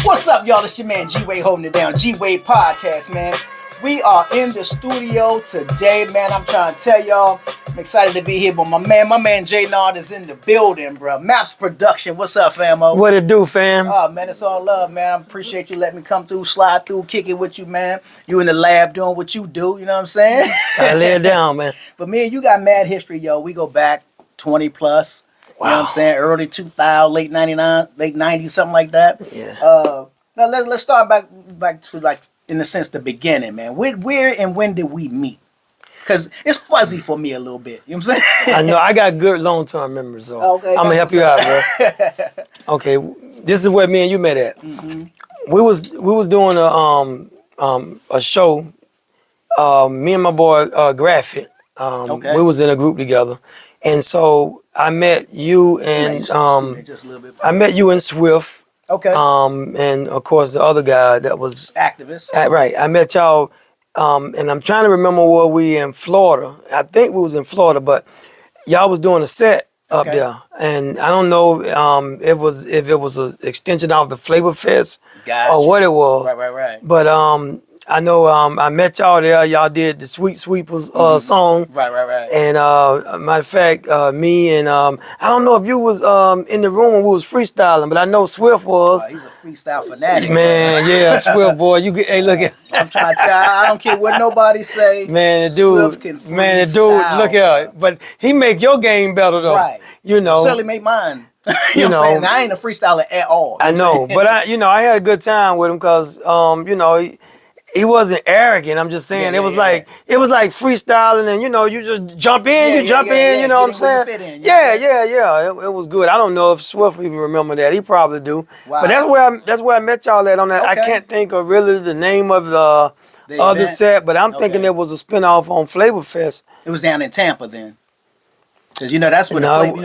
What's up, y'all? It's your man G-Wade holding it down. G-Wade Podcast, man. We are in the studio today, man. I'm trying to tell y'all, I'm excited to be here. But my man J-Nard is in the building, bro. Maps Production. What's up, famo? What it do, fam? Oh, man, it's all love, man. I appreciate you letting me come through, slide through, kick it with you, man. You in the lab doing what you do, you know what I'm saying? I lay it down, man. But me and you got mad history, yo. We go back 20 plus. Wow. You know what I'm saying? Early 2000, late 99, late 90s, something like that. Yeah. Now let's start back to, like, in a sense, the beginning, man. Where and when did we meet? Because it's fuzzy for me a little bit. You know what I'm saying? I know. I got good long-term memories, so Okay, I'm going to help you out, bro. Okay. This is where me and you met at. Mm-hmm. We was doing a show, me and my boy Graphic. Okay. We was in a group together. And so I met you and just a little bit. I met you and Swift. Okay. And of course the other guy that was activist. Right. I met y'all, and I'm trying to remember where we in Florida. I think we was in Florida, but y'all was doing a set up there, and I don't know if it was an extension of the Flavor Fest or what it was. Right. But I know I met y'all there. Y'all did the Sweet Sweepers song. Right. And matter of fact, me and I don't know if you was in the room when we was freestyling, but I know Swift was. He's a freestyle fanatic. Man, yeah, Swift boy. You get, hey, look at. I'm trying to tell you, I don't care what nobody say. Man, the dude. Swift can Man, the dude. Look at. But he make your game better though. Right. You know. Certainly make mine. you know what I'm saying? I ain't a freestyler at all. I know, but I had a good time with him because he wasn't arrogant. I'm just saying it was like freestyling, and you just jump in, you know what I'm saying? Yeah. It was good. I don't know if Swift even remember that. He probably do. Wow. But that's where I met y'all at on that. Okay. I can't think of really the name of the other set, but I'm thinking it was a spinoff on Flavor Fest. It was down in Tampa then. Cause that's when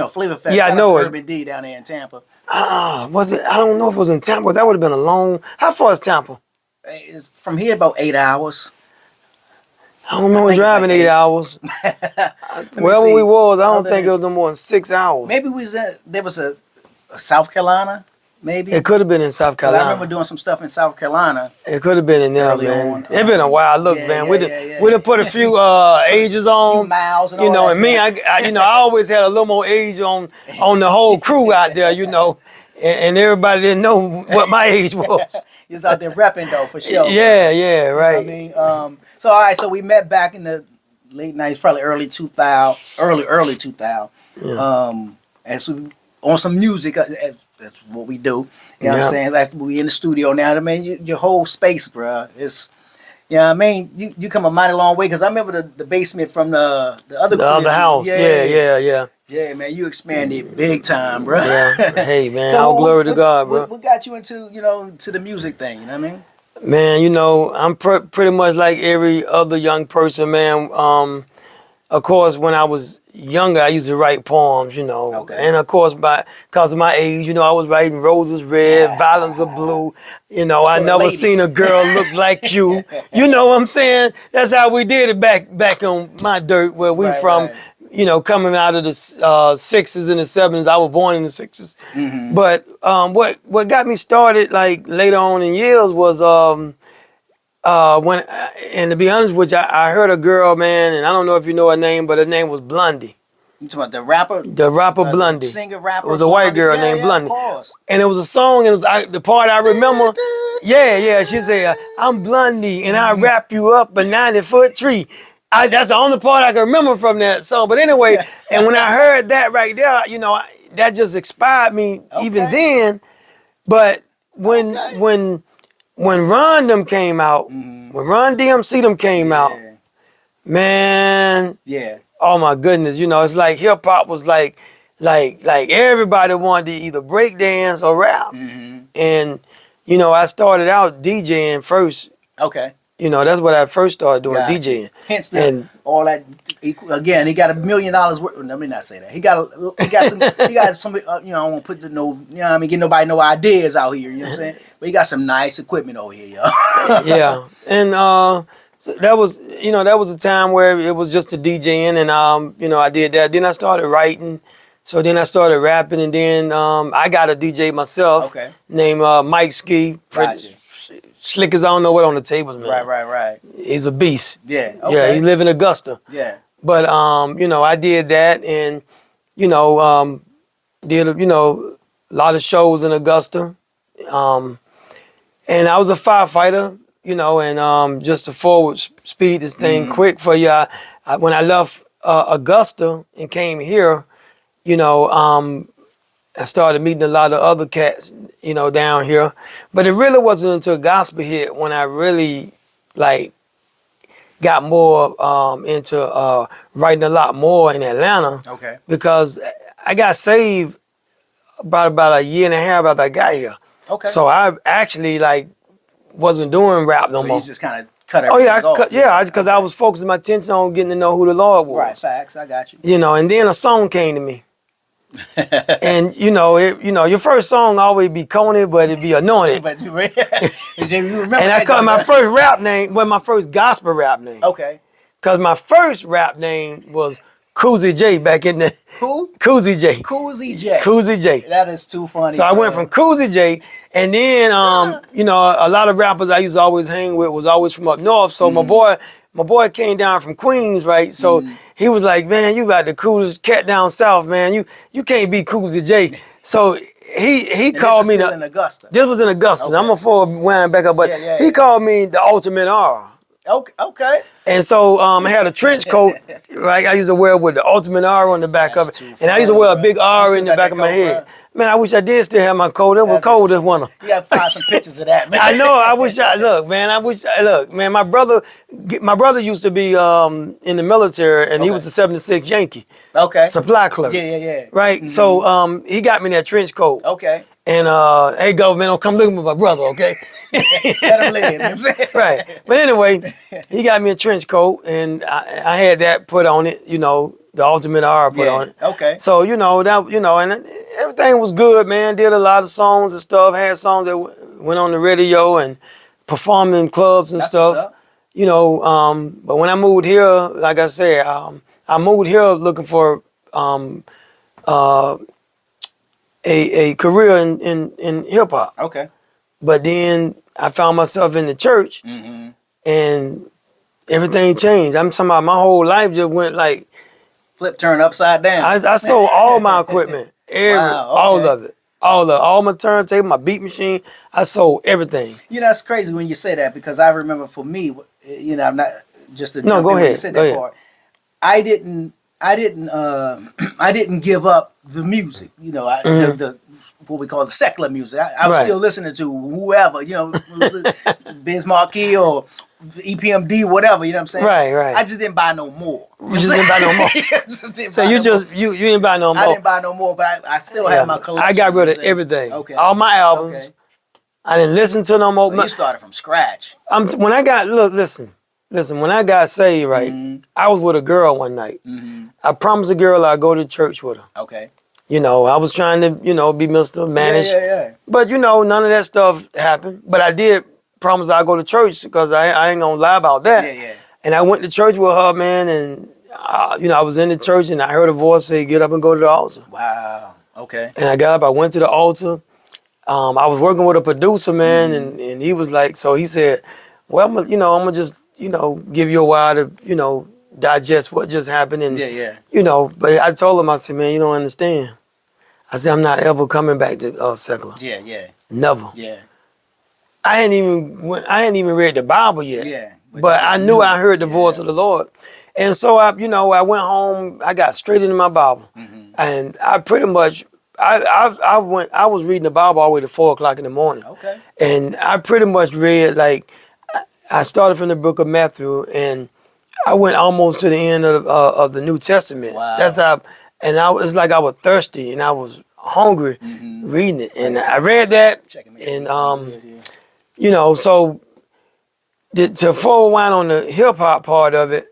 Flavor Fest. Yeah, I know it. Urban D down there in Tampa. Was it? I don't know if it was in Tampa. That would have been a long. How far is Tampa? From here, about 8 hours. I don't remember driving like 8 hours. Wherever we was, I don't think it was no more than 6 hours. Maybe there was a South Carolina, maybe. It could have been in South Carolina. I remember doing some stuff in South Carolina. It could have been in there, man. It's been a while. Look, man, we done put a few ages on. A few miles and all that and me, I always had a little more age on the whole crew out there, and everybody didn't know what my age was. You was out there repping though, for sure. Yeah, right. You know what I mean? So all right, so we met back in the late 90s, probably early 2000, early 2000. Yeah. And so on some music, that's what we do. You know what I'm saying? We in the studio now. I mean, your whole space, bro. It's, I mean, you come a mighty long way, because I remember the basement from the other house. Yeah. Yeah, man, you expanded big time, bro. Yeah. Hey, man, so all glory to God, bro. What got you into, to the music thing, you know what I mean? Man, I'm pretty much like every other young person, man. Of course, when I was younger, I used to write poems, Okay. And of course, because of my age, I was writing Roses Red, Violets are Blue. I never seen a girl look like you. You know what I'm saying? That's how we did it back on my dirt, where we from. Right. Coming out of the 60s and the 70s. I was born in the 60s. Mm-hmm. But what got me started, like, later on in years was when, and to be honest with you, I heard a girl, man, and I don't know if you know her name, but her name was Blondie. You talking about the rapper? The rapper Blondie. Singer, rapper. It was a white girl named Blondie. Of course. And it was a song, and it was the part I remember. Yeah. She said, "I'm Blondie, and I wrap you up a 90-foot tree." That's the only part I can remember from that song. But anyway, and when I heard that right there, that just inspired me even then. But when Ron them came out, when Ron DMC them came out, man, oh my goodness, it's like hip hop was like everybody wanted to either break dance or rap. Mm-hmm. And I started out DJing first. Okay. That's what I first started doing, DJing. Hence all that. Again, he got $1 million worth. Let me not say that. He got some. I don't want to put get nobody no ideas out here. You know what I'm saying? But he got some nice equipment over here, yo. Yeah, and so that was a time where it was just a DJing, and I did that. Then I started writing. So then I started rapping, and then I got a DJ myself named Mike Ski. Gotcha. Slick as I don't know what on the tables, man. Right. He's a beast. Yeah. Yeah, he live in Augusta. Yeah. But you know, I did that, and you know, did a lot of shows in Augusta, and I was a firefighter, you know, and just to forward speed this thing quick for you. When I left Augusta and came here, you know, I started meeting a lot of other cats, you know, down here. But it really wasn't until gospel hit when I really like got more into writing a lot more in Atlanta. Okay. Because I got saved about a year and a half after I got here. Okay. So I actually like wasn't doing rap no more. You just kind of cut everything off. Because I was focusing my attention on getting to know who the Lord was. Right, facts. I got you. You know, and then a song came to me. And you know, your first song always be corny, but it be anointed. But you remember and I called my first rap name, my first gospel rap name. Okay. Because my first rap name was Koozie J back in the... Who? Koozie J. Koozie J. Koozie J. That is too funny. So I went from Koozie J, and then, you know, a lot of rappers I used to always hang with was always from up north. So my boy came down from Queens, right? So he was like, man, you got the coolest cat down south, man. You can't be Koozie J. So he called me... in Augusta. This was in Augusta. Okay. I'm going to wind back up, but he called me the Ultimate R. Okay. And so I had a trench coat, right? I used to wear with the Ultimate R on the back of it. And I used to wear a big R in the back of my head. Man, I wish I did still have my coat. It was cold this winter. You got to find some pictures of that, man. I know. Man, my brother used to be in the military, and he was a 76 Yankee. Okay. Supply clerk. Yeah. Right? So he got me that trench coat. Okay. And hey, government, don't come looking for my brother, okay? Let him live, you know what I'm saying? Right. But anyway, he got me a trench coat, and I had that put on it, you know, the Ultimate R put on it. Okay. So, you know, and everything was good, man. Did a lot of songs and stuff, had songs that went on the radio and performed in clubs and stuff. What's up. You know, but when I moved here, like I said, I moved here looking for a career in hip hop. Okay. But then I found myself in the church, and everything changed. I'm talking about my whole life just went like flip, turn upside down. I sold all my equipment, all of it, all my turntable, my beat machine. I sold everything. You know, it's crazy when you say that, because I remember for me, you know, I'm not just to no. Go ahead. You said that part. I didn't give up the music. You know, the what we call the secular music. I was still listening to whoever, you know, Biz Markie or EPMD, whatever. You know what I'm saying? Right. I just didn't buy no more. You just didn't buy no more. You didn't buy no more. I didn't buy no more, but I still have my collection. I got rid of everything. Okay. All my albums. Okay. I didn't listen to no more. So you started from scratch. When I got Listen, when I got saved, right, I was with a girl one night. I promised a girl I'd go to church with her. Okay. You know, I was trying to, you know, be Mr. Manish. Yeah. But, you know, none of that stuff happened. But I did promise I'd go to church, because I ain't gonna lie about that. Yeah. And I went to church with her, man, and, you know, I was in the church, and I heard a voice say, get up and go to the altar. Wow. Okay. And I got up, I went to the altar. I was working with a producer, man, and he was like, so he said, well, I'm gonna just, you know, give you a while to, you know, digest what just happened. And, you know, but I told him, I said, man, you don't understand. I said, I'm not ever coming back to secular. Yeah. Never. Yeah. I hadn't even read the Bible yet. Yeah. But I knew I heard the voice of the Lord. And so I went home, I got straight into my Bible. And I pretty much, I was reading the Bible all the way to 4 o'clock in the morning. Okay. And I pretty much read, like, I started from the book of Matthew, and I went almost to the end of the New Testament. Wow. That's how, and it's like I was thirsty and I was hungry reading it. And I read that, and you know, so to forward wind on the hip hop part of it,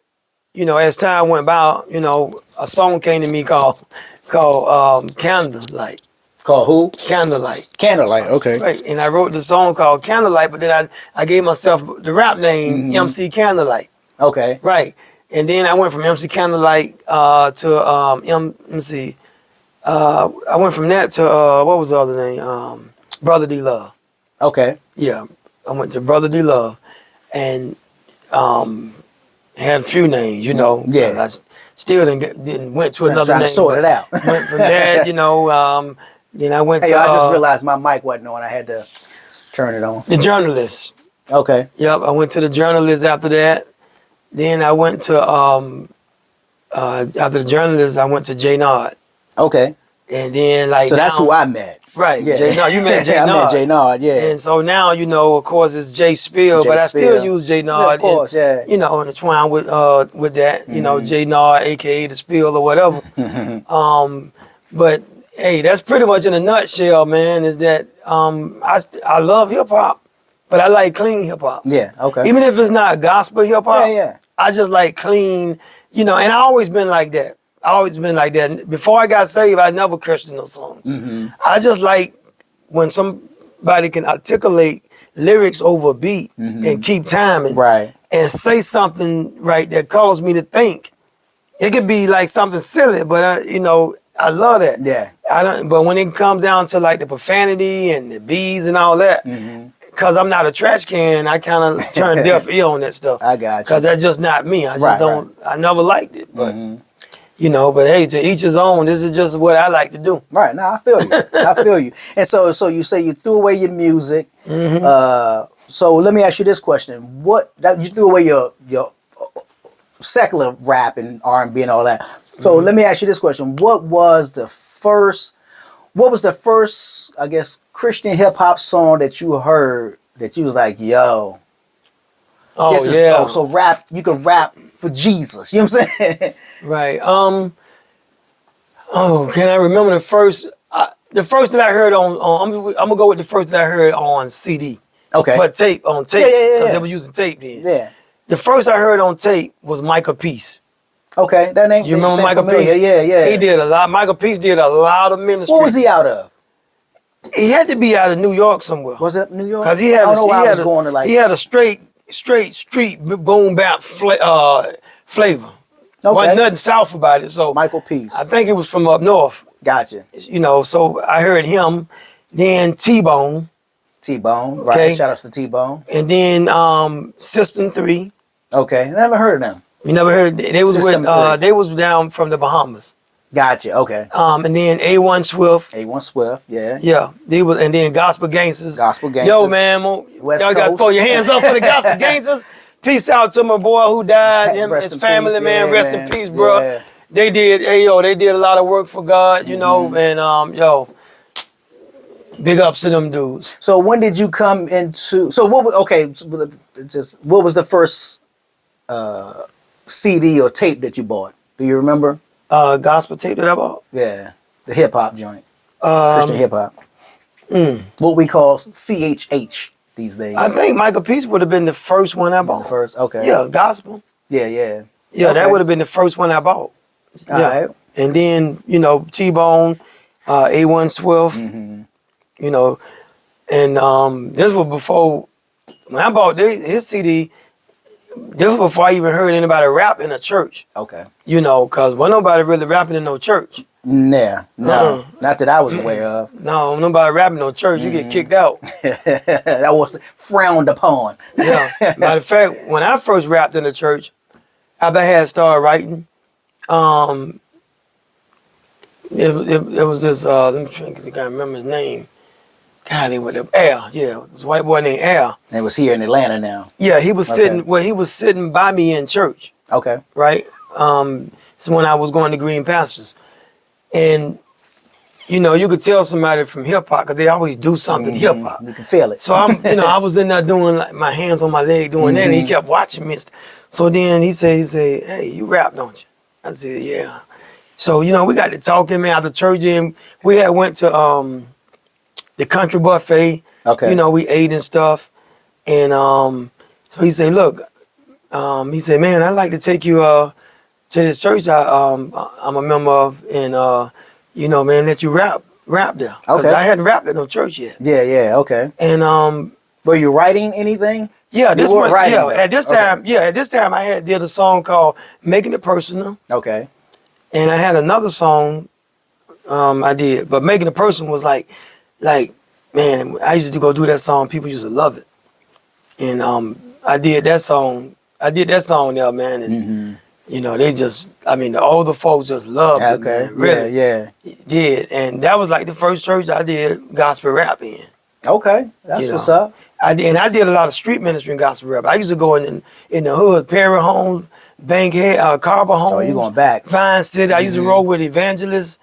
you know, as time went by, you know, a song came to me called Candlelight. Called who? Candlelight. Candlelight, okay. Right, and I wrote the song called Candlelight, but then I gave myself the rap name MC Candlelight. Okay. Right, and then I went from MC Candlelight to MC I went from that to what was the other name? Brother D Love. Okay. Yeah, I went to Brother D Love, and had a few names, you know. Yeah. I still didn't went to another Trying name. to sort it out. Went from that, you know. Then I went Hey, to. I just realized my mic wasn't on. I had to turn it on. The Journalist. Okay. Yep, I went to the Journalist after that. Then I went to after the Journalist, I went to J-Nard. Okay. And then like So now, that's who I met. right? Yeah. J-Nard, you met J-Nard. I met J-Nard, yeah. And so now, you know, of course, it's J Spill, J but I still Spill. use J-Nard. Yeah, of course, yeah. You know, intertwine with that, you know, J-Nard, aka the Spill or whatever. But hey, that's pretty much in a nutshell, man. Is that I love hip hop, but I like clean hip hop. Yeah, okay. Even if it's not gospel hip hop, Yeah. I just like clean, you know. And I always been like that. I always been like that. Before I got saved, I never cursed in no songs. I just like when somebody can articulate lyrics over a beat and keep time and say something right that caused me to think. It could be like something silly, but you know, I love that. Yeah. But when it comes down to like the profanity and the bees and all that, because I'm not a trash can, I kind of turn deaf ear on that stuff. I got you. Because that's just not me. I just don't. I never liked it, but. You know, but hey, to each his own. This is just what I like to do. Right. Now I feel you. I feel you. And so you say you threw away your music. So let me ask you this question: you threw away your secular rap and R&B and all that? So let me ask you this question: What was the first? I guess, Christian hip hop song that you heard that you was like, yo? So rap. You can rap for Jesus. You know what I'm saying? Right. Can I remember the first? The first that I heard on I'm gonna go with the first that I heard on CD. Okay. But tape. Because they were using tape then. Yeah. The first I heard on tape was Michael Peace. Okay, that name. You remember Michael familiar. Peace? Yeah. He did a lot. Michael Peace did a lot of ministry. What was he out of? He had to be out of New York somewhere. Was it New York? Because he had he had a straight street boom bap flavor. Okay. Wasn't nothing south about it. So Michael Peace. I think it was from up north. Gotcha. You know, so I heard him. Then T-Bone. T-Bone. Right. Okay. Shout outs to T-Bone. And then System 3. Okay. Never heard of them. You never heard? They was System 3. They was down from the Bahamas. Gotcha. Okay. And then A1 Swift. A1 Swift. Yeah. Yeah. They was, and then Gospel Gangsters. Gospel Gangsters. Yo, man, West y'all got to Coast. throw your hands up for the Gospel Gangsters. Peace out to my boy who died. Him, Rest his in family, peace. man. Yeah, Rest man. in peace, bro. Yeah. They did a lot of work for God, you know, and big ups to them dudes. So when did you come into? So what? What was the first CD or tape that you bought? Do you remember? Gospel tape that I bought. Yeah, the hip hop joint, Christian hip hop. What we call CHH these days. I think Michael Peace would have been the first one I bought. The first, okay. Yeah, gospel. Yeah. Yeah, Okay. that would have been the first one I bought. All right. And then, you know, T-Bone, A1 Swift, you know, and this was before, when I bought his CD, this was before I even heard anybody rap in a church. Okay. You know, because wasn't nobody really rapping in no church. Nah, no, not that I was aware of. No, nobody rapping in no church, you get kicked out. That was frowned upon. Yeah. Matter of fact, when I first rapped in the church, after I had started writing, it was this, let me try because I can't remember his name. God, Al, yeah, this white boy named Al. And it was here in Atlanta now. Yeah, he was he was sitting by me in church, Okay. right? So when I was going to Green Pastures. And, you know, you could tell somebody from hip hop because they always do something hip hop. You can feel it. So I was in there doing like my hands on my leg doing that, and he kept watching me. So then he said, "Hey, you rap, don't you?" I said, "Yeah." So you know, we got to talking, man. After church, and we had went to the country buffet. Okay. You know, we ate and stuff, and so he said, "Look," he said, "Man, I'd like to take you to this church I'm a member of, and you know, man, let you rap there. Because I hadn't rapped at no church yet. Yeah, okay. And were you writing anything? Yeah, this one. writing, Yeah, though. at this time, I did a song called "Making It Personal," Okay. and I had another song I did. But Making a Person was like, man, I used to go do that song. People used to love it. And I did that song. There, man. And, they just, the older folks just loved it, man. Really. Yeah. Did. And that was like the first church I did gospel rap in. Okay. That's what's up. I did a lot of street ministry in gospel rap. I used to go in the hood, Perry Homes, Bankhead, Carver Homes. Oh, you going back. Vine City. I used to roll with evangelists.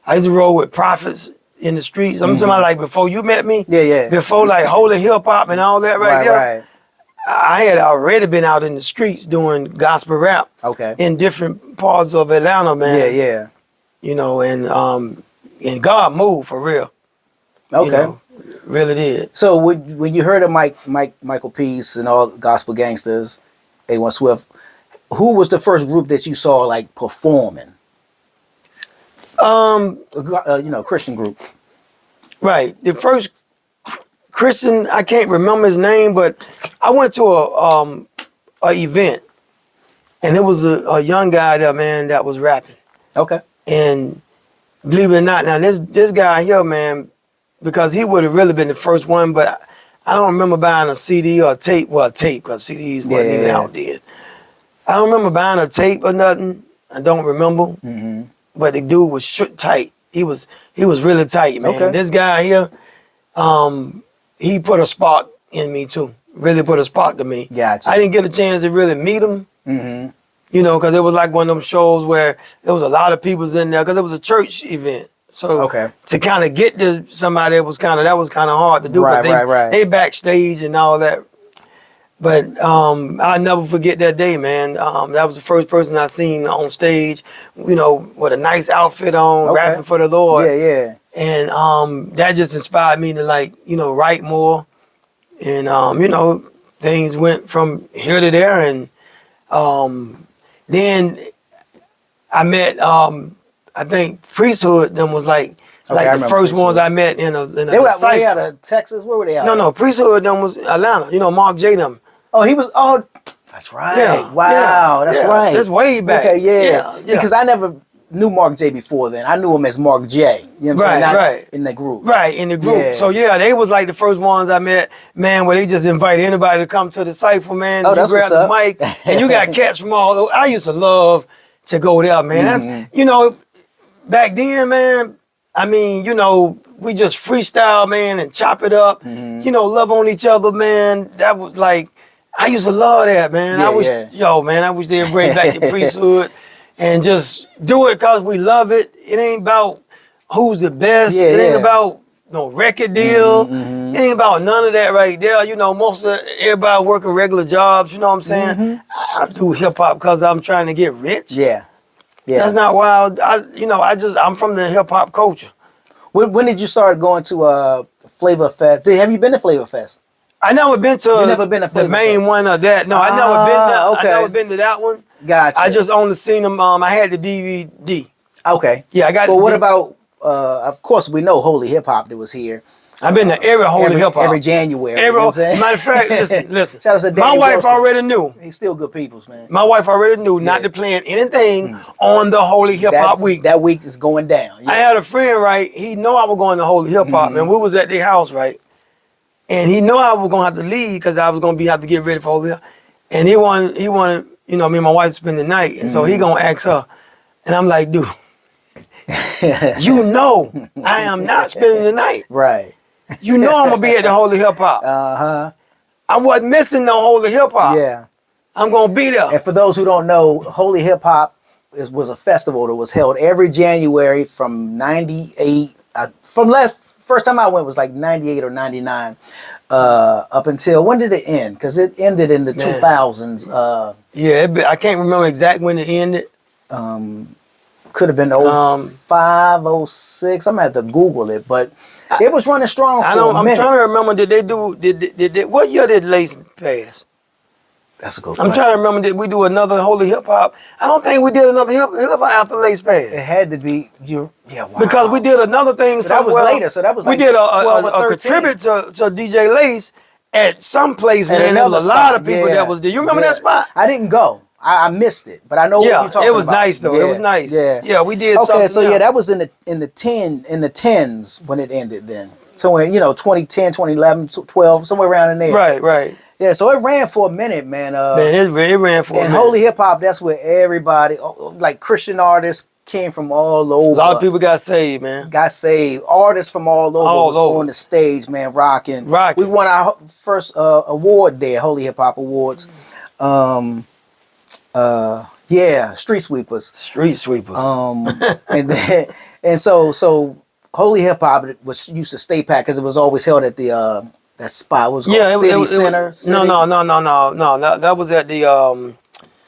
I used to roll with prophets in the streets. I'm talking about like before you met me. Yeah. Before like holy hip hop and all that right there. Right. I had already been out in the streets doing gospel rap. Okay. In different parts of Atlanta, man. Yeah. And God moved for real. Okay. Really did. So when you heard of Michael Peace and all Gospel Gangsters, A1 Swift, who was the first group that you saw like performing? Christian group. Right. The first Christian, I can't remember his name, but I went to a event, and there was a young guy there, man, that was rapping. Okay. And believe it or not, now this guy here, man, because he would have really been the first one, but I don't remember buying a CD or a tape. Well, a tape, because CDs wasn't even out then. I don't remember buying a tape or nothing. I don't remember. Mm-hmm. But the dude was tight. He was really tight, man. Okay. This guy here, he put a spark in me too. Really put a spark to me. Gotcha. I didn't get a chance to really meet him. Mm-hmm. Because it was like one of them shows where there was a lot of people in there, because it was a church event. So to kind of get to somebody, that was kind of hard to do. Right. They backstage and all that. But I'll never forget that day, man. That was the first person I seen on stage, with a nice outfit on, rapping for the Lord. Yeah. And that just inspired me to write more. And things went from here to there. And then I met I think Priesthood then was like the first ones I met in a They were way out of Texas. Where were they out? No, Priesthood then was Atlanta. Mark J. them. Oh, he was. Oh, that's right. Yeah, wow, that's right. That's way back. Okay, yeah. See, because I never knew Mark J before then. I knew him as Mark J. You know what I'm saying? Right. In the group. Right, in the group. Yeah. So they was like the first ones I met, man, where they just invite anybody to come to the cypher, man. Oh, that's grab what's the mic, and you got cats from all over. I used to love to go there, man. Mm-hmm. That's, back then, man, we just freestyle, man, and chop it up. Mm-hmm. Love on each other, man. That was like, I used to love that, man. I wish they'd bring back the Priesthood and just do it because we love it. It ain't about who's the best. It ain't about no record deal. Mm-hmm. It ain't about none of that right there. Most of everybody working regular jobs. You know what I'm saying? Mm-hmm. I do hip hop because I'm trying to get rich. Yeah. That's not why I'm from the hip hop culture. When did you start going to Flavor Fest? Have you been to Flavor Fest? I never been to. You never been to the main one of that. No, I never been there. Okay. I never been to that one. Gotcha. I just only seen them. I had the DVD. Okay. Yeah, I got. But what about? Of course, we know Holy Hip Hop that was here. I've been to every Holy Hip Hop. Every January. Matter of fact, listen. Shout out to my wife Wilson. already knew. He's still good peoples, man. My wife already knew not to plan anything on the Holy Hip Hop week. That week is going down. Yeah. I had a friend, right? He know I was going to Holy Hip Hop, and we was at their house, right? And he know I was gonna have to leave because I was gonna have to get ready for Holy Hip. And he wanted, me and my wife to spend the night, and so he gonna ask her, and I'm like, dude, I am not spending the night. Right. I'm gonna be at the Holy Hip Hop. I wasn't missing no Holy Hip Hop. Yeah. I'm gonna be there. And for those who don't know, Holy Hip Hop was a festival that was held every January from '98. First time I went was like 98 or 99, up until, when did it end? Because it ended in the 2000s. I can't remember exactly when it ended. Could have been 05, 06. I'm gonna have to Google it, but it was running strong for a minute. I'm trying to remember, what year did Lace pass? That's a good question. I'm trying to remember, did we do another Holy Hip Hop? I don't think we did another hip hop after Lace passed. It had to be, wow. Because we did another thing. That was later, so that was like we did 12 or 13. a tribute to DJ Lace at some place, man. There was a lot of people that was there. You remember that spot? I didn't go. I missed it, but I know what you're talking about. It was nice though. Yeah, it was nice. Yeah, yeah, we did. Okay, so else. yeah, that was in the tens when it ended. Then somewhere 2010, 2011, 12, somewhere around in there. Right. Yeah, so it ran for a minute, man. Man, it ran for a minute. And holy hip hop, that's where everybody, like Christian artists, came from all over. A lot of people got saved, man. Got saved. Artists from all over was on the stage, man, rocking. We won our first award there, Holy Hip Hop Awards. Street Sweepers. Street Sweepers. and so Holy Hip Hop used to stay packed because it was always held at the that spot. It was called City Center. No. That was at the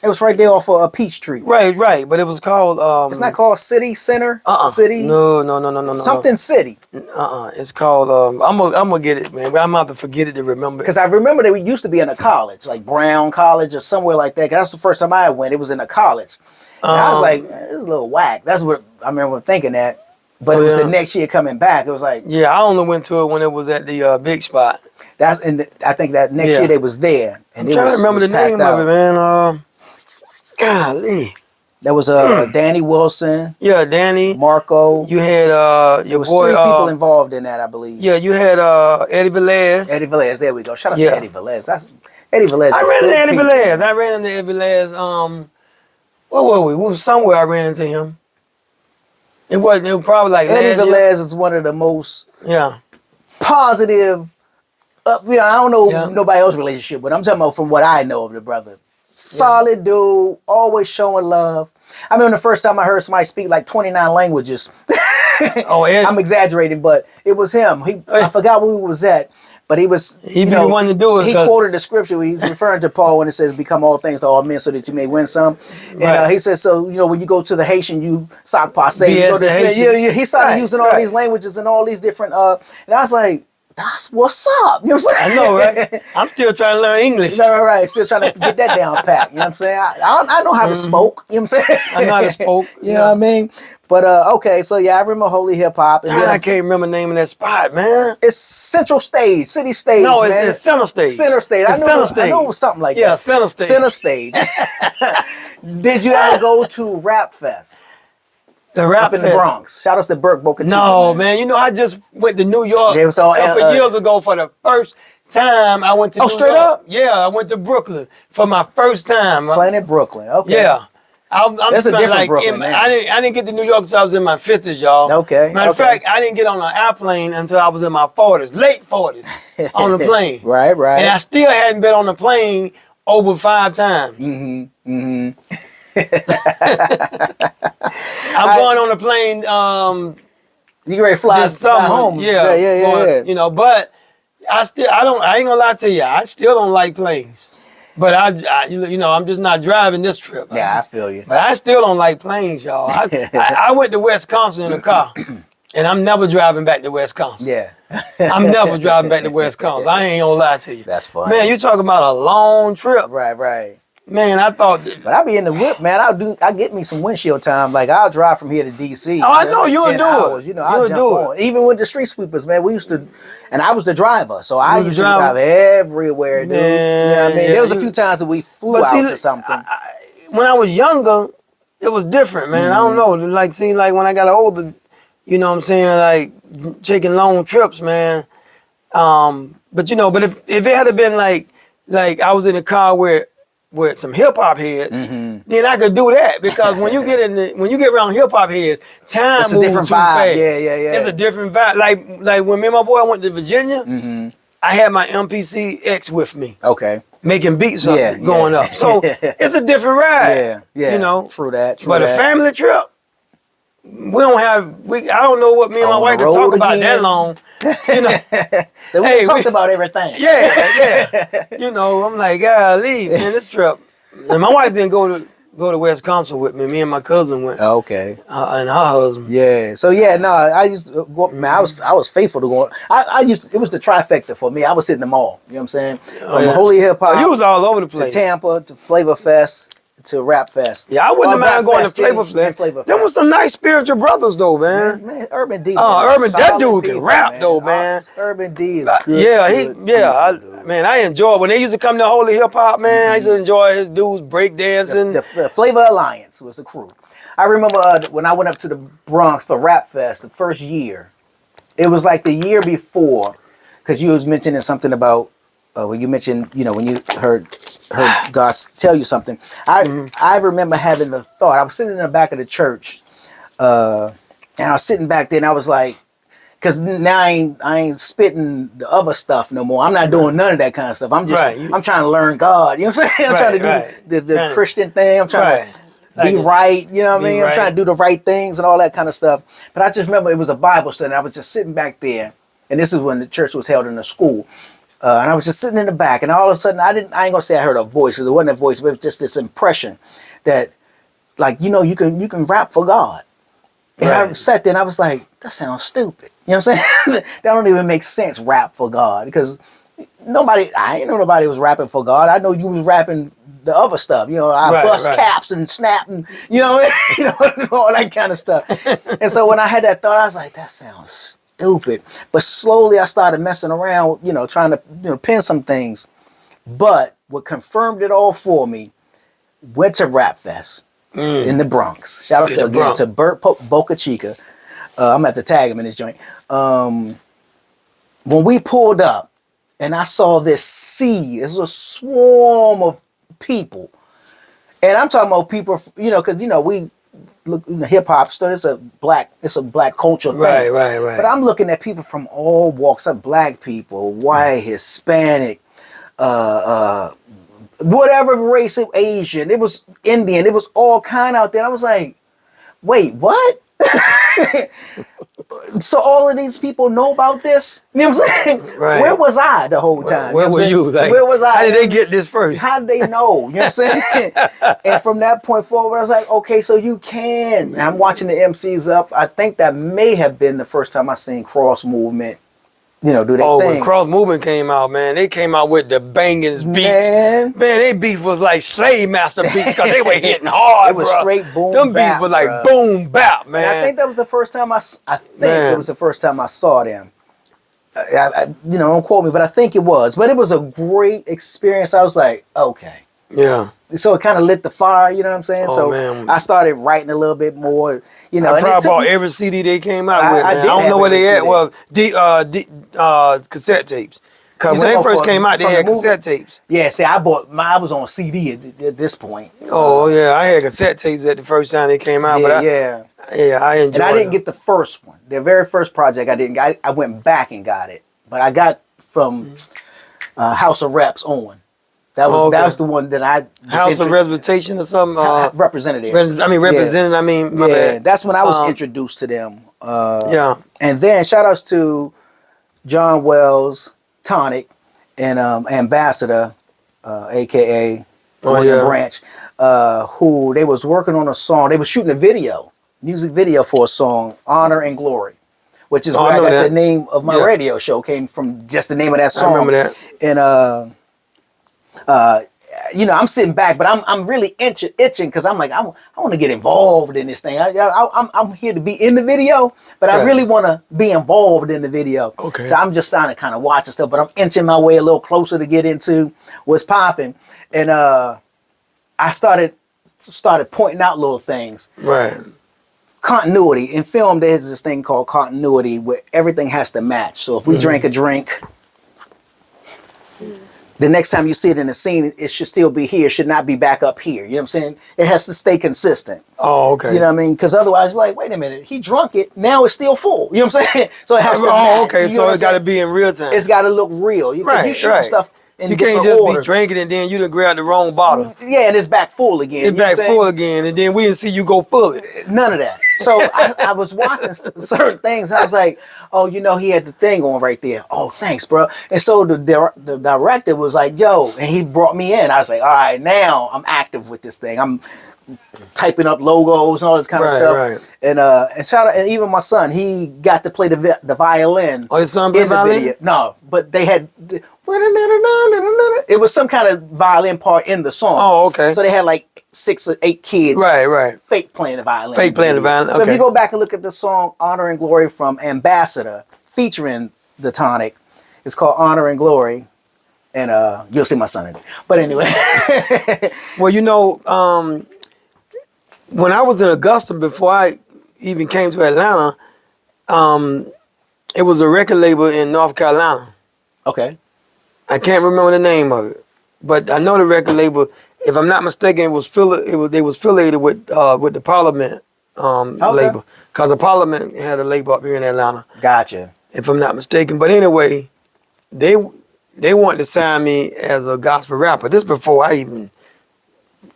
It was right there off of Peachtree. Right. But it was called it's not called City Center. City. No. Something City. It's called I'm gonna get it, man. I'm about to forget it to remember. Because I remember they used to be in a college, like Brown College or somewhere like that. 'Cause that's the first time I went. It was in a college. And I was like, this is a little whack. That's what I remember thinking that. But it was the next year coming back. It was like, yeah, I only went to it when it was at the big spot. I think that next year they was there. And I'm trying to remember the name of it, man. Golly. There was Danny Wilson. Yeah, Danny. Marco. You had there was three people involved in that, I believe. Yeah, you had Eddie Velez. Eddie Velez, there we go. Shout out to Eddie Velez. That's Eddie Velez. I ran into Eddie Velez. Where were we? We was somewhere I ran into him. It was probably like Eddie Velez is one of the most positive. I don't know nobody else's relationship, but I'm talking about from what I know of the brother. Solid dude, always showing love. I remember the first time I heard somebody speak like 29 languages. Eddie. I'm exaggerating, but it was him. I forgot where we was at, but he was. He be the one to do it. He quoted the scripture. He was referring to Paul when it says, "Become all things to all men, so that you may win some." And he says, "So when you go to the Haitian, you sock passe." He started using all these languages and all these different. And I was like, that's what's up. You know what I'm saying? I know, right? I'm still trying to learn English. Right. Still trying to get that down pat. You know what I'm saying? I know how to smoke. You know what I'm saying? I know how to smoke. You know what I mean? But okay, so I remember Holy Hip Hop. And I can't remember the name of that spot, man. It's Central Stage, City Stage. No, man. It's Center Stage. Center Stage. I know it was something like that. Yeah, Center Stage. Center Stage. Did you ever go to Rap Fest? The Rap Up in the Bronx. Shout out to Burke Boca Chica. No, man. I just went to New York a couple years ago for the first time. I went to New straight York. up? Yeah, I went to Brooklyn for my first time. Planet Brooklyn. Okay. Yeah. That's a different Brooklyn. I didn't get to New York until I was in my 50s, y'all. Okay. Matter of fact, I didn't get on an airplane until I was in my 40s, late 40s, on the plane. Right. And I still hadn't been on the plane over 5 times. I'm going on a plane. You ready to fly this summer? Home? Yeah. But I ain't gonna lie to you. I still don't like planes. But I'm just not driving this trip. I feel you. But I still don't like planes, y'all. I went to Wisconsin in a car, and I'm never driving back to Wisconsin. Yeah. I'm never driving back to Wisconsin. I ain't gonna lie to you. That's funny. Man, you talking about a long trip. Right. Man, I thought. But I be in the whip, man. I get me some windshield time. Like I'll drive from here to DC. Oh, I know like you'll 10 do hours. it. I'll jump on. Even with the street sweepers, man. We used to, and I was the driver, so I used to drive everywhere, dude. Man, you know what I mean? There was a few times that we flew out to something. When I was younger, it was different, man. I don't know. Like when I got older, you know what I'm saying? Like taking long trips, man. But if it had been like I was in a car with some hip hop heads, then I could do that, because when you get around hip hop heads, time moves too different fast. vibe. Yeah. It's a different vibe. Like when me and my boy went to Virginia, I had my MPC X with me. Okay. Making beats up, going up. So it's a different ride. Yeah. True that. But a family trip, I don't know what me and my wife can talk about that long. So we talked about everything. Yeah. I'm like, golly, man, this trip. And my wife didn't go to Wisconsin with me. Me and my cousin went. Okay. And her husband. Yeah. So I used to go. Man, I was faithful to go. It was the trifecta for me. I was hitting them all. You know what I'm saying? From Holy Hip Hop. You was all over the place. To Tampa, to Flavor Fest, to Rap Fest. Yeah, I wouldn't mind going to Flavor Flavor Fest. Fest. Them was some nice spiritual brothers though, man. Man, Urban D. Oh, man, Urban, that dude people, can rap though, man. Urban D is good. Yeah, People, man, I enjoy when they used to come to Holy Hip Hop, man. I used to enjoy his dudes breakdancing. The Flavor Alliance was the crew. I remember when I went up to the Bronx for Rap Fest the first year. It was like the year before, because you was mentioning something about when you mentioned, when you heard God tell you something. I remember having the thought. I was sitting in the back of the church, and I was sitting back there, and I was like, because now I ain't spitting the other stuff no more. I'm not doing none of that kind of stuff. I'm just I'm trying to learn God. You know what I'm saying? I'm trying to do the Christian thing. I'm trying to be right. You know what I mean? I'm trying to do the right things and all that kind of stuff. But I just remember it was a Bible study. I was just sitting back there, and this is when the church was held in a school. And I was just sitting in the back, and all of a sudden, I ain't gonna say I heard a voice, because it wasn't a voice, but it was just this impression that, like, you can rap for God. And I sat there and I was like, that sounds stupid. You know what I'm saying? That don't even make sense, rap for God. Because I ain't know nobody was rapping for God. I know you was rapping the other stuff. I bust caps and snap and, all that kind of stuff. And so when I had that thought, I was like, that sounds stupid. But slowly I started messing around, trying to, pin some things. But what confirmed it all for me, went to Rap Fest in the Bronx. Shout out still again to Burt Boca Chica. I'm at the tag him in this joint. When we pulled up and I saw this sea, this was a swarm of people. And I'm talking about people, because, we look, hip hop stuff, it's a black culture thing. Right. But I'm looking at people from all walks of black people, white, Hispanic, whatever race, Asian, it was Indian, it was all kind out there. I was like, wait, what? So all of these people know about this? You know what I'm saying? Right. Where was I the whole time? Where were you? Like, where was I? How did they get this first? How did they know? You know what I'm saying? And from that point forward, I was like, okay, so you can. And I'm watching the MCs up. I think that may have been the first time I seen Cross Movement, do their thing. When Cross Movement came out, man, they came out with the bangers beats. Man, they beef was like Slave Master beats, because they were hitting hard. It was straight boom Them bap, beats were like bruh. boom bap, man. And I think that was the first time it was the first time I saw them. Don't quote me, but I think it was. But it was a great experience. I was like, okay. Yeah. So it kind of lit the fire, you know what I'm saying? Oh, so man. I started writing a little bit more, I probably bought every CD they came out with, man. I don't know where they at. Well, cassette tapes. Because when they first came out, they had cassette tapes. Yeah, see, I was on CD at this point. Oh, yeah, I had cassette tapes at the first time they came out. I enjoyed it. And I didn't get the first one. The very first project I didn't get. I went back and got it. But I got from House of Reps on. That was the one that I... House of Representation or something? Representative. Representing, my bad. That's when I was introduced to them. Yeah. And then shout outs to John Wells, Tonic, and Ambassador, a.k.a. William Branch, who they was working on a song. They was shooting a music video for a song, Honor and Glory, which is where I got the name of my radio show, came from just the name of that song. I remember that. And I'm sitting back, but I'm really itching because I'm like, I want to get involved in this thing. I'm here to be in the video, but I really want to be involved in the video. Okay. So I'm just trying to kind of watch and stuff, but I'm inching my way a little closer to get into what's popping. And I started pointing out little things. Right. Continuity. In film, there's this thing called continuity where everything has to match. So if we drink a drink, the next time you see it in the scene, it should still be here. It should not be back up here. You know what I'm saying? It has to stay consistent. Oh, okay. You know what I mean? Because otherwise, you're like, wait a minute, he drunk it. Now it's still full. You know what I'm saying? So it has to match. Oh, okay. So it got to be in real time. It's got to look real. You shoot stuff in you can't just be drinking and then you done grabbed the wrong bottle. Yeah, and it's back full again. It's back full again, and then we didn't see you go fully. None of that. So I was watching certain things, and I was like, oh, he had the thing on right there. Oh, thanks, bro. And so the director was like, yo, and he brought me in. I was like, all right, now I'm active with this thing. I'm typing up logos and all this kind of Right, stuff. right. And shout out, and even my son, he got to play the violin. Oh, your son in play the violin? video. No, but they had it was some kind of violin part in the song. Oh, okay. So they had like 6 or 8 kids. Right. Fake playing the violin. Fake playing the violin. So if Okay. you go back and look at the song "Honor and Glory" from Ambassador, featuring the Tonic, it's called "Honor and Glory." And you'll see my son in it. But anyway. Well, you know, when I was in Augusta before I even came to Atlanta, it was a record label in North Carolina. Okay. I can't remember the name of it, but I know the record label. If I'm not mistaken, they was affiliated with the Parliament label, because the Parliament had a label up here in Atlanta. Gotcha. If I'm not mistaken, but anyway, they wanted to sign me as a gospel rapper. This before I even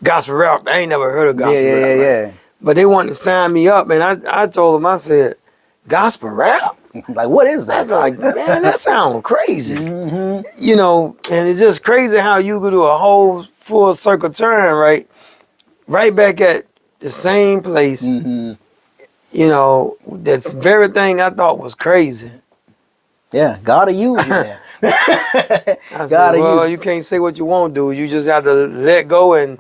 gospel rap. I ain't never heard of gospel rap. Yeah. But they wanted to sign me up, and I told them, I said, gospel rap? Like, what is that? I was like, man, that sounds crazy. You know, and it's just crazy how you could do a whole full circle turn, right back at the same place. You know, that's very thing I thought was crazy. Yeah, gotta use you, man. I said, well, you can't say what you won't do. You just have to let go and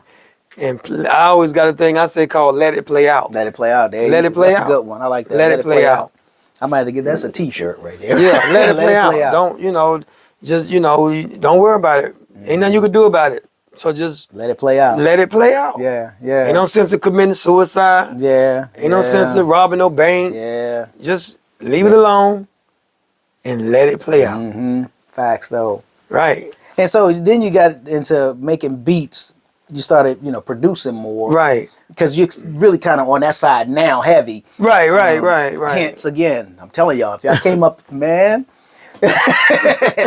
I always got a thing I say called let it play out. Let it play out. Let it play out. That's a good one. I like that. Let it play out. I might have to get that's a T-shirt right there. Yeah, let it play out. Don't, you know, just, you know, don't worry about it. Ain't nothing you can do about it. So just let it play out. Let it play out. Yeah. Ain't no sense of committing suicide. Yeah. Ain't no sense of robbing no bank. Yeah. Just leave it alone and let it play out. Facts though. Right. And so then you got into making beats. You started, you know, producing more. Right. Because you're really kind of on that side now, heavy. Right. Hence, again, I'm telling y'all, if y'all came up, man,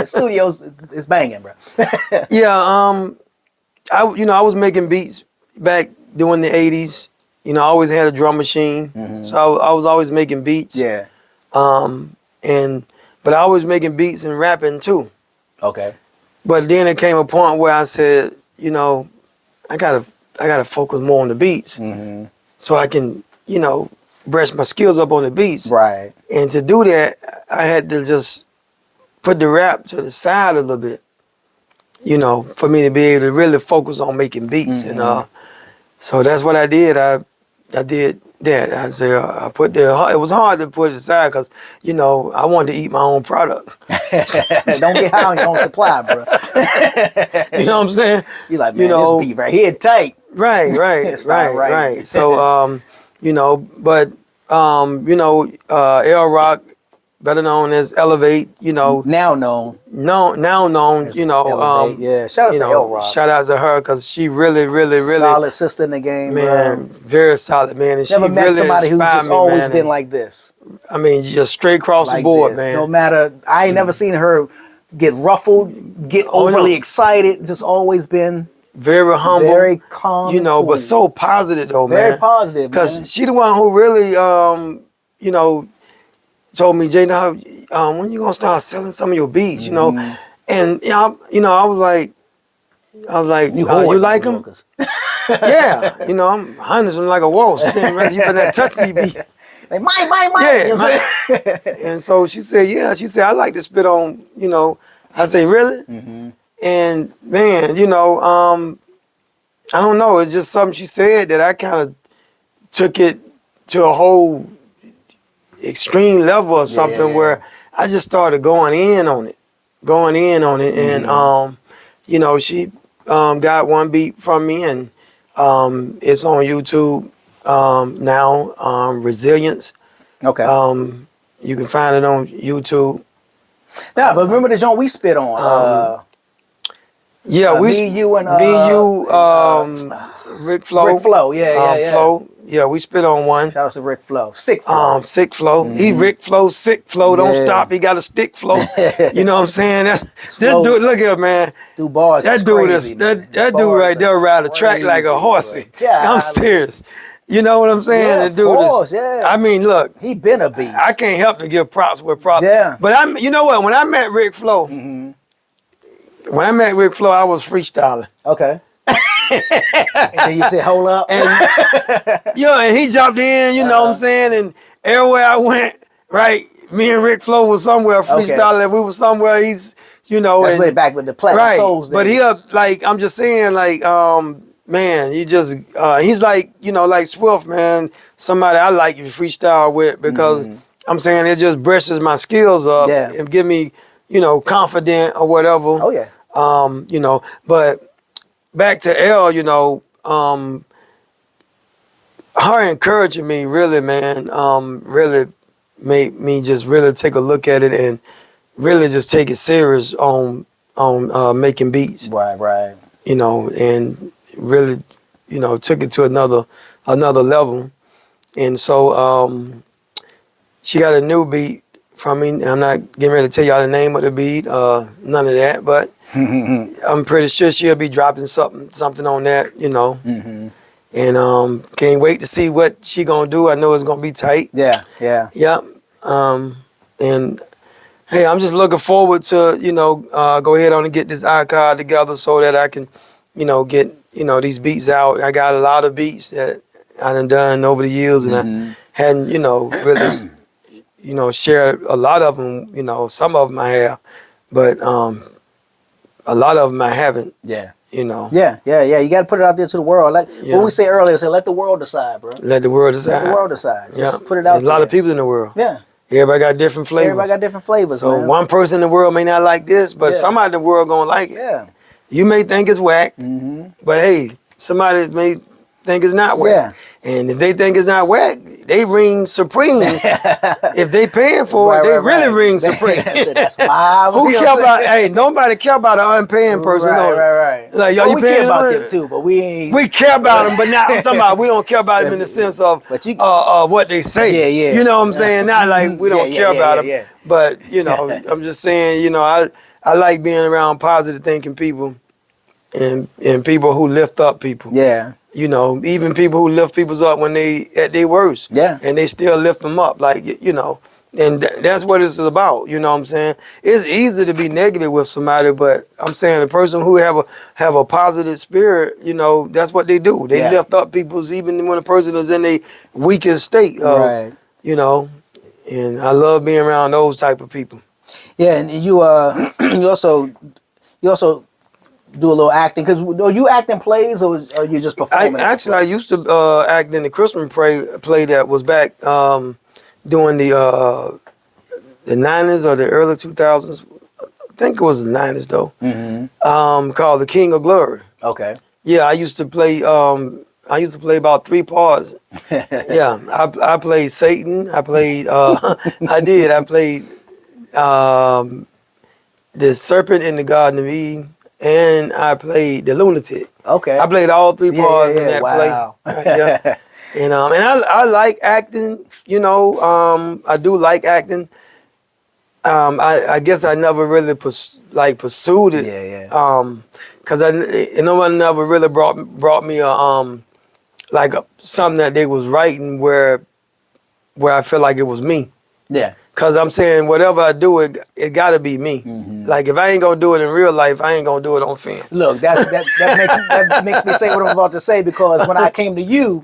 studios is banging, bro. Yeah. I was making beats back during the 80s. You know, I always had a drum machine. So I was always making beats. Yeah. But I was making beats and rapping too. Okay. But then it came a point where I said, you know, I gotta focus more on the beats, so I can, you know, brush my skills up on the beats. Right. And to do that, I had to just put the rap to the side a little bit, you know, for me to be able to really focus on making beats. And so that's what I did. I did that. I said I put it was hard to put it aside because, you know, I wanted to eat my own product. Don't get high on your own supply, bro. You know what I'm saying? You like, man, this beat right here tight. Right. So, you know, but, you know, L Rock, better known as Elevate, you know. Now known, you know. Elevate, yeah. Shout out to L Rock. Shout out to her because she really solid sister in the game, man. Very solid, man. And never she met really somebody who's just me, always man. been like this. I mean, just straight across like the board, this. man. No matter, I ain't never seen her get ruffled, get overly excited. Just always been very humble, very calm, you know, cool. but so positive though, man. Very positive, because she the one who really, you know, told me, J-Nard, when you gonna start selling some of your beats, you know? And you know, I was like, you like them? Yeah, you know, I'm hunting them like a wolf. You better touch these beats. Like, mine. Yeah, you know what I'm saying? And so she said, yeah. She said, I like to spit on, you know. I say, really? And man, you know, I don't know. It's just something she said that I kind of took it to a whole extreme level or something where I just started going in on it. And, you know, she got one beat from me and it's on YouTube now, Resilience. Okay. You can find it on YouTube. Yeah, but remember the joint we spit on? Me, you, and Rick Flo. Rick Flo, yeah. Flo. Yeah, we spit on one. Shout out to Rick Flo. Sick Flo. Sick Flo. He Rick Flo, sick Flo. Don't stop. He got a stick flow. You know what I'm saying? This dude, look here, man. Dude, bars that is dude crazy, that dude right there ride a track like a horsey. I'm serious. You know what I'm saying? Yeah, the dude I mean, look. He been a beast. I can't help to give props where props. Yeah. But you know what? When I met Rick Flo, I was freestyling. Okay. And then you said, hold up. And and he jumped in, you know what I'm saying? And everywhere I went, right, me and Rick Flo was somewhere freestyling. We were somewhere, he's, That's way back with the Platinum Souls days. But he like, I'm just saying, like, man, he just, he's like, like Swift, man, somebody I like to freestyle with because I'm saying it just brushes my skills up and give me, confident or whatever. Oh, yeah. But back to Elle, her encouraging me really, man, really made me just really take a look at it and really just take it serious on making beats. Right. And really, took it to another level. And so she got a new beat from me. I'm not getting ready to tell y'all the name of the beat, none of that, but I'm pretty sure she'll be dropping something on that, And can't wait to see what she gonna do. I know it's gonna be tight. Yeah. Yep. And hey, I'm just looking forward to, go ahead on and get this iCard together so that I can, get, these beats out. I got a lot of beats that I done over the years and I hadn't, really, shared a lot of them, some of them I have, but a lot of them I haven't. Yeah. Yeah. You got to put it out there to the world. Like what we said earlier, let the world decide, bro. Let the world decide. Let the world decide. Just put it out there. There's a lot of people in the world. Yeah. Everybody got different flavors. So man. one person in the world may not like this, but somebody in the world gonna like it. Yeah. You may think it's whack, but hey, somebody may think it's not whack. Yeah. And if they think it's not whack, they reign supreme. If they paying for it, they really reign supreme. That's why. Who care about? Hey, nobody care about an unpaying person. Right. Like yo, we care about them too, but we ain't. We care about them, but not I'm talking about we don't care about them in the sense of what they say. Yeah. You know what I'm saying? Not like we don't care about them. Yeah. But I'm just saying, I like being around positive thinking people, and people who lift up people. Yeah. Even people who lift people up when they at their worst. Yeah. And they still lift them up, like and that's what it's about. You know what I'm saying? It's easy to be negative with somebody, but I'm saying the person who have a positive spirit, that's what they do. They lift up people's even when a person is in a weakest state. Right. And I love being around those type of people. Yeah, and you you also do a little acting, because are you acting plays or are you just performing? I used to act in the Christmas play that was back during the 90s or the early 2000s. I think it was the 90s though. Called The King of Glory. Okay. Yeah, I used to play about 3 parts. Yeah, I played Satan. I played I played the serpent in the Garden of Eden. And I played the lunatic. Okay. I played all 3 parts in that play. Yeah. And I like acting. I do like acting. I guess I never really pursued it. Yeah. Because no one never really brought me something that they was writing where I feel like it was me. Yeah. Cause I'm saying whatever I do, it gotta be me. Like if I ain't gonna do it in real life, I ain't gonna do it on film. Look, that makes me say what I'm about to say, because when I came to you,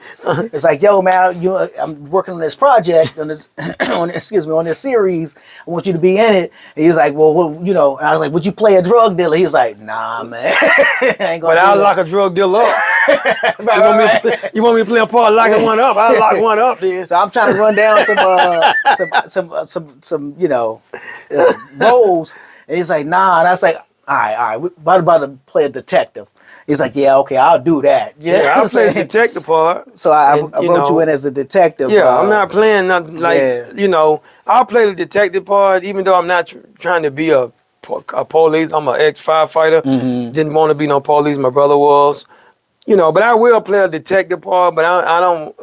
it's like, yo, man, I'm working on this project on this on this series. I want you to be in it. And he was like, well, and I was like, would you play a drug dealer? He was like, nah, man. I ain't gonna. But I'll lock a drug dealer up. You want me to play a part locking one up? I'll lock one up then. So I'm trying to run down some roles, and he's like, nah, and I was like, all right, what about to play a detective? He's like, yeah, okay, I'll do that. Yeah, I'll play the detective part. So I wrote you in as the detective. Yeah, I'm not playing nothing like, I'll play the detective part, even though I'm not trying to be a police. I'm an ex-firefighter. Didn't want to be no police. My brother was. But I will play a detective part, but I don't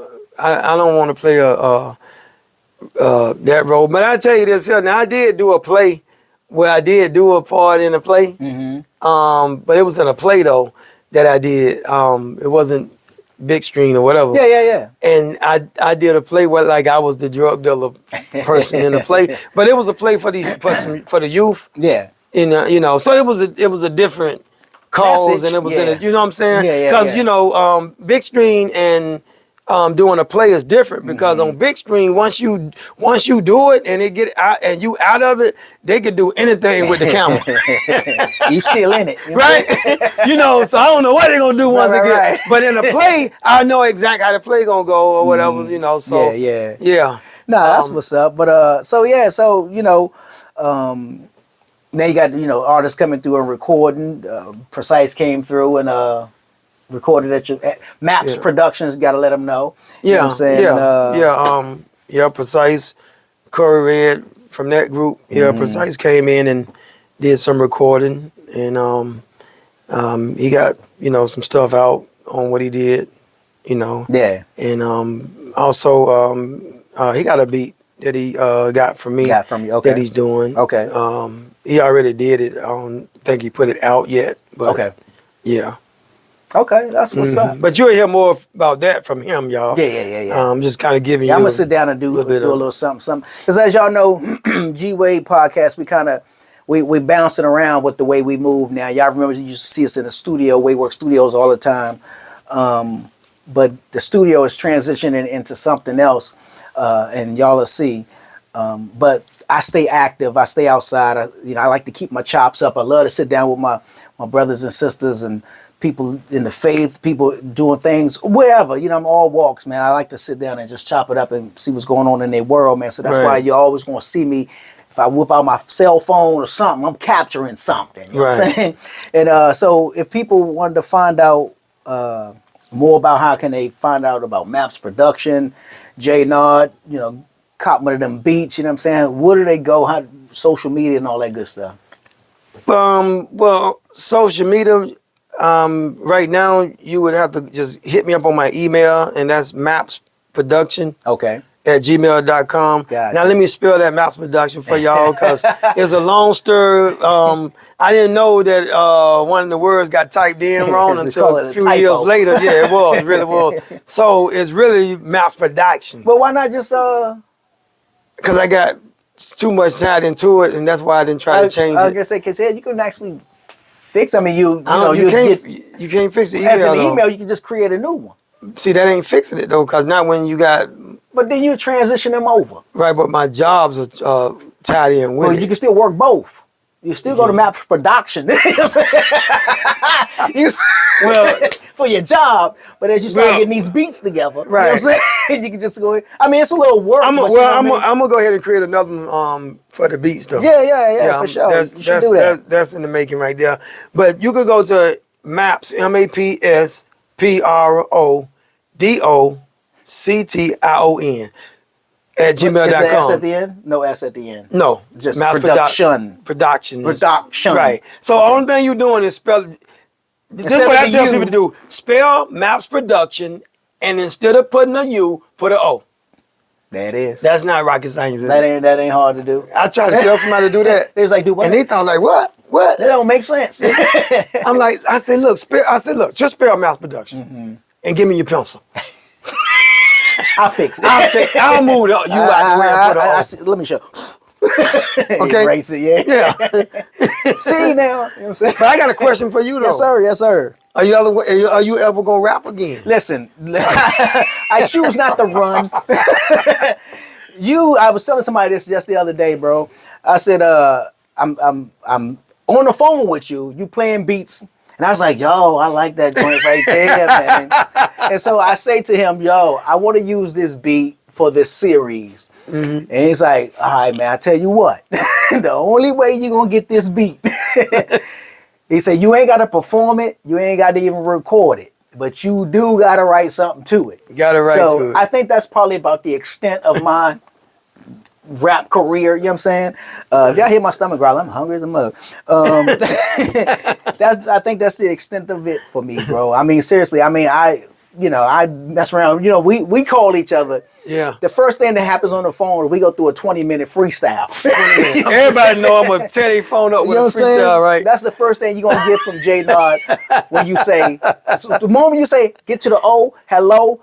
want to play that role. But I tell you this here, now I did do a play where I did do a part in a play. But it was in a play though that I did. It wasn't big screen or whatever. Yeah. And I did a play where like I was the drug dealer person in the play. But it was a play for the youth. Yeah. So it was a different calls Message, and it was yeah. in it. You know what I'm saying? Yeah, yeah, Because yeah. you know, big screen and doing a play is different because on big screen, once you do it and it get out and you out of it, they could do anything with the camera. You still in it, you know Right? what I'm saying? You know, so I don't know what they're gonna do once right, it get. right. But in a play, I know exactly how the play gonna go or whatever. You know, so yeah. Nah, that's what's up. But so yeah, so you know, now you got artists coming through and recording. Precise came through and recorded at your Maps Productions. Got to let them know. You know what I'm saying? Precise, Corey Red from that group. Yeah, Precise came in and did some recording, and he got some stuff out on what he did. Yeah. And also he got a beat that he got from me. Got from you. Okay. That he's doing. Okay. He already did it. I don't think he put it out yet. But Okay. Yeah. Okay, that's what's up. But you'll hear more about that from him, y'all. Yeah. I'm just kind of giving you. I'm gonna sit down and do a little something. Because as y'all know, G Wade podcast, we bouncing around with the way we move now. Y'all remember you used to see us in the studio, WadeWorksStudios all the time. But the studio is transitioning into something else, and y'all will see. But I stay active. I stay outside. I like to keep my chops up. I love to sit down with my brothers and sisters and people in the faith, people doing things wherever. I'm all walks, man. I like to sit down and just chop it up and see what's going on in their world, man. So that's why you're always going to see me. If I whip out my cell phone or something, I'm capturing something. You know what I'm saying? And so if people wanted to find out more about how can they find out about Maps Production, J-Nard, cop one of them beats, you know what I'm saying? Where do they go? How social media and all that good stuff? Well, social media, right now you would have to just hit me up on my email, and that's mapsproduction at gmail.com. Gotcha. Now let me spell that Maps Production for y'all because it's a long story. I didn't know that one of the words got typed in wrong until a few years later. Yeah, it really was. So it's really Maps Production. But why not just Because I got too much tied into it, and that's why I didn't try to change it. I was gonna say, because you can actually fix. I mean, you can't fix the email. As an email, you can just create a new one. See, that ain't fixing it though, because not when you got. But then you transition them over. Right, but my jobs are tied in with it. You can still work both. You still go to Maps Production. For your job, but as you start getting these beats together, you know what I'm saying? You can just go. I mean, it's a little work. I'm gonna go ahead and create another one for the beats though. Yeah, for sure. You should do that. That's in the making right there. But you could go to Maps, MAPSPRODOCTION at gmail.com. Is there S at the end? No S at the end. No, just Maps Production. Production. Right. So the only thing you're doing is spell. This is what I tell people to do. Spell Maps Production, and instead of putting a U, put an O. There it is. That's not rocket science. That ain't hard to do. I tried to tell somebody to do that. They was like, do what? And they thought like, what? What? That don't make sense. I said, look, just spell Maps Production and give me your pencil. I'll fix it. I'll move you out the way and put it on. Let me show. Okay. Erase it, yeah. See now, you know what I'm saying? But I got a question for you though. Yes, sir. Are you ever gonna rap again? Listen, I choose not to run. I was telling somebody this just the other day, bro. I said, I'm on the phone with you. You playing beats. And I was like, yo, I like that joint right there, man. And so I say to him, yo, I want to use this beat for this series. And he's like, all right, man, I tell you what. The only way you're going to get this beat, he said, you ain't got to perform it. You ain't got to even record it. But you do got to write something to it. You got to write to it. I think that's probably about the extent of my rap career, you know what I'm saying? If y'all hear my stomach growl, I'm hungry as a mug. I think that's the extent of it for me, bro. I mean, seriously, I mess around. We call each other. Yeah. The first thing that happens on the phone is we go through a 20-minute freestyle. Everybody know I'm going to tear their phone up with a freestyle, right? That's the first thing you're going to get from J-Nard when you say, the moment you say, get to the O, hello,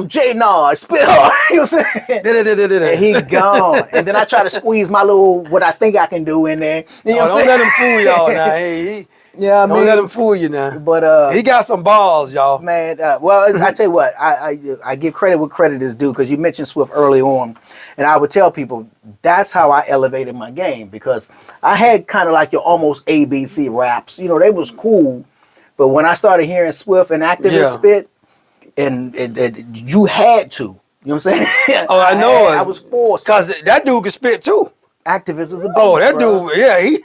J-Nard, spit hard. You know what I'm saying? And he gone. And then I try to squeeze my little, what I think I can do in there. You know what I'm saying? Don't let him fool y'all now. Hey, Yeah, I Don't mean, let him fool you now. but He got some balls, y'all. man, well, I tell you what, I give credit where credit is due because you mentioned Swift early on, and I would tell people that's how I elevated my game because I had kind of like your almost ABC raps. You know, they was cool, but when I started hearing Swift and Activist Yeah. spit, and you had to. You know what I'm saying? Oh, I know. I was forced. Cause that dude can spit too. Activist is a beast. Oh, that bro. dude, yeah, he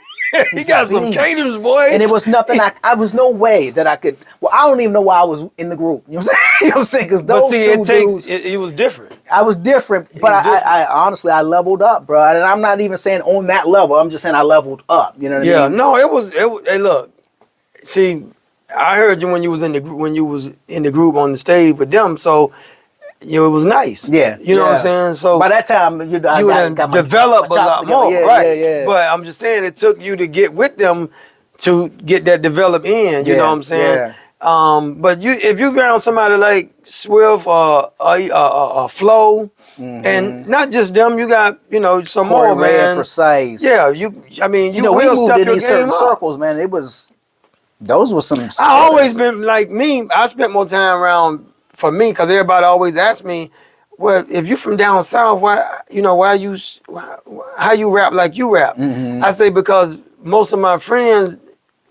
He's got a some beast. cadence, boy. And it was nothing. I was no way that I could. Well, I don't even know why I was in the group. You know what I'm saying? You know what I'm saying? Because But those see, two dudes, it was different. I was different. But was different. I honestly, I leveled up, bro. And I'm not even saying on that level. I'm just saying I leveled up. You know what I Yeah, mean? no, it was. Hey, look, see, I heard you when you was in the group on the stage with them, so you know, it was nice. Yeah, you know what I'm saying. So by that time, I got my developed my a chops lot together. more, Yeah, right? yeah. But I'm just saying, it took you to get with them to get that developed in. You know what I'm saying? But if you around somebody like Swift or Flo, and not just them, you got some Corey more, Red, man. Precise. Yeah, I mean, You know, we will moved step in your these game certain up. circles, man. Those were some. I always been like me. I spent more time around for me because everybody always asks me, "Well, if you from down south, how you rap like you rap?" I say because most of my friends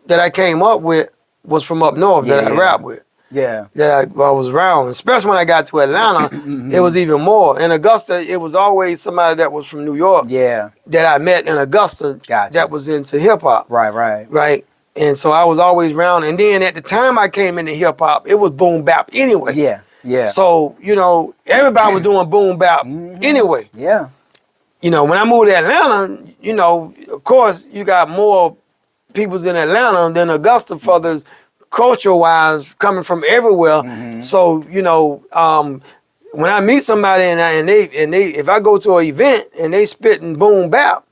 that I came up with was from up north that I rap with. Yeah. That I was around, especially when I got to Atlanta, it was even more. In Augusta, it was always somebody that was from New York. Yeah. That I met in Augusta. Gotcha. That was into hip hop. Right. And so I was always around. And then at the time I came into hip hop, it was boom bap anyway. Yeah. So, everybody was doing boom bap anyway. Yeah. When I moved to Atlanta, of course, you got more peoples in Atlanta than Augusta for the culture-wise coming from everywhere. So, when I meet somebody and they if I go to an event and they spitting boom bap,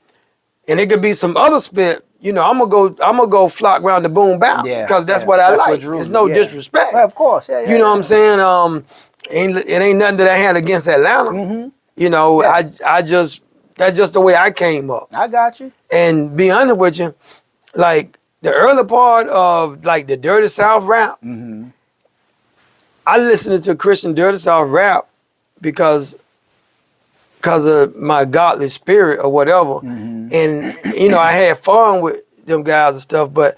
and it could be some other spit, I'm gonna go flock around the boom bap because that's what I like. It's no disrespect. Well, of course, yeah. You know what I'm saying? It ain't nothing that I had against Atlanta. I just that's just the way I came up. I got you. And be honest with you, like the early part of like the Dirty South rap, I listened to Christian Dirty South rap because of my godly spirit or whatever. And, I had fun with them guys and stuff, but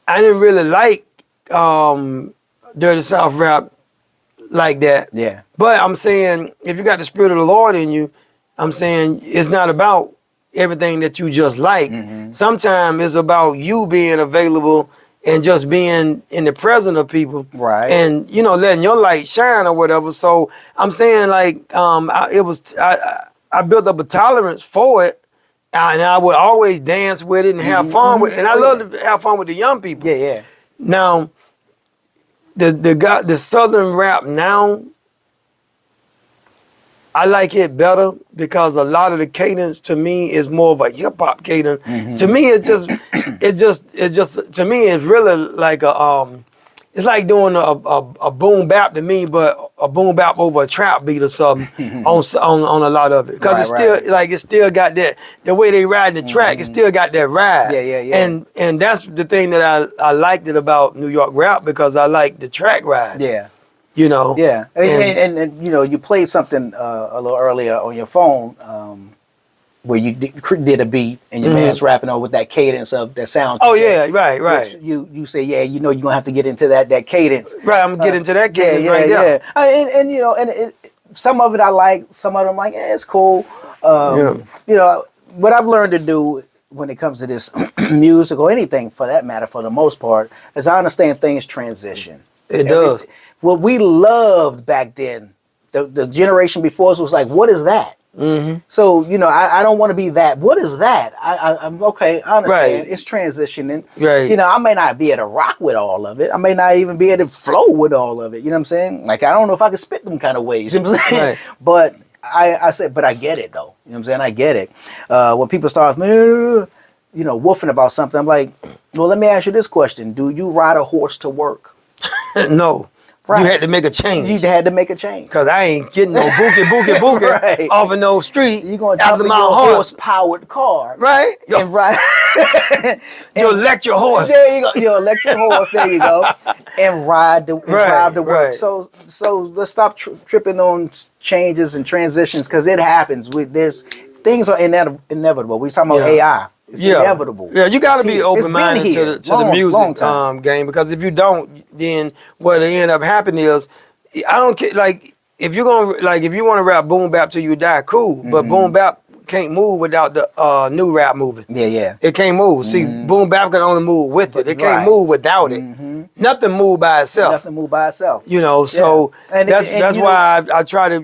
I didn't really like Dirty South rap like that. Yeah. But I'm saying, if you got the spirit of the Lord in you, I'm saying it's not about everything that you just like. Sometimes it's about you being available and just being in the presence of people, right? And letting your light shine or whatever. So I'm saying like I built up a tolerance for it, and I would always dance with it and have fun with it, and I love to have fun with the young people. Yeah. Now, the Southern rap now, I like it better because a lot of the cadence to me is more of a hip hop cadence. To me, it's really like it's like doing a boom bap to me, but a boom bap over a trap beat or something on a lot of it because it's still got that the way they ride the track. It still got that ride. Yeah. And that's the thing that I liked it about New York rap because I like the track ride. Yeah. Yeah, and you played something a little earlier on your phone where you did a beat and your man's rapping on with that cadence of that sound. Oh yeah, right. You say you're gonna have to get into that cadence. Right, I'm gonna get into that cadence yeah. And some of it I like, some of them I'm like, it's cool. What I've learned to do when it comes to this music or anything for that matter, for the most part, is I understand things transition. It does. What we loved back then, the generation before us was like, what is that? So, I don't want to be that. What is that? I'm okay, I understand. Right. It's transitioning. Right. I may not be able to rock with all of it. I may not even be able to flow with all of it. You know what I'm saying? Like, I don't know if I can spit them kind of ways. You know what I'm saying? Right. But I said, but I get it, though. You know what I'm saying? I get it. When people start, woofing about something, I'm like, well, let me ask you this question. Do you ride a horse to work? No. Right. You had to make a change. You had to make a change. Cause I ain't getting no bookie Right. off of no street. You gonna after jump in my your horse. horse-powered car, Right? and ride. You electric horse. There you go. Your electric horse. There you go. And ride and drive to work. Right. So let's stop tripping on changes and transitions because it happens. There's things are inevitable. We talking about AI. It's inevitable. Yeah, you got to be It's open-minded been to here the music game, because if you don't, then what end up happening is, I don't care. Like if you're gonna if you want to rap boom bap till you die, cool. But boom bap can't move without the new rap moving. Yeah. It can't move. See, boom bap can only move with it. It can't move without it. Nothing move by itself. Nothing move by itself. You know, so and that's why I try to,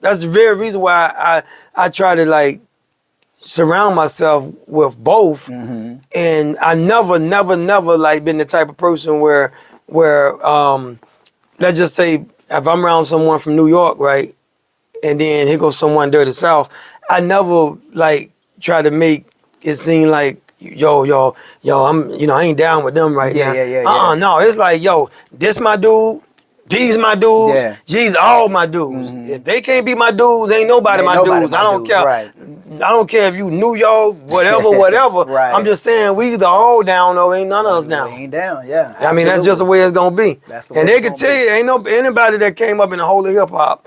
that's the very reason why I try to surround myself with both. And I never been the type of person where let's just say if I'm around someone from New York, right, and then here goes someone dirty South, I never try to make it seem like yo, I'm I ain't down with them right now. Yeah. No, it's like, yo, this my dude. These my dudes. These all my dudes. If they can't be my dudes, ain't nobody my dudes. I don't care. Right. I don't care if you New York, whatever. Right. I'm just saying we either all down or ain't none of us down. We ain't down. Yeah. I mean, that's just the way it's gonna be. That's the way and they can tell you, ain't anybody that came up in the whole of hip hop.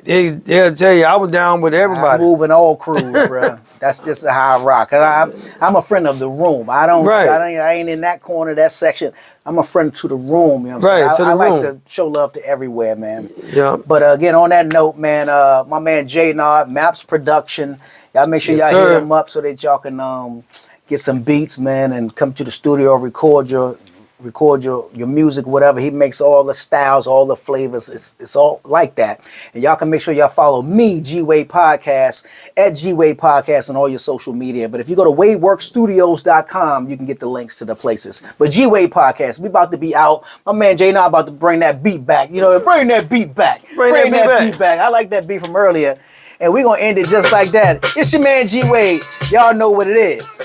They'll tell you I was down with everybody. I'm moving all crews, bro. That's just how I rock. I'm a friend of the room. I ain't in that corner, that section. I'm a friend to the room. You know what I'm saying? I like to show love to everywhere, man. Yeah. But again, on that note, man, my man J-Nard, Maps Production. Y'all make sure y'all hit him up so that y'all can get some beats, man, and come to the studio, record your music, whatever. He makes all the styles, all the flavors. It's all like that. And y'all can make sure y'all follow me, G-Wade Podcast, at G-Wade Podcast on all your social media. But if you go to WadeWorksStudios.com, you can get the links to the places. But G-Wade Podcast, we about to be out. My man J-Nard about to bring that beat back. Bring that beat back. Bring that beat back. I like that beat from earlier. And we're going to end it just like that. It's your man G-Wade. Y'all know what it is.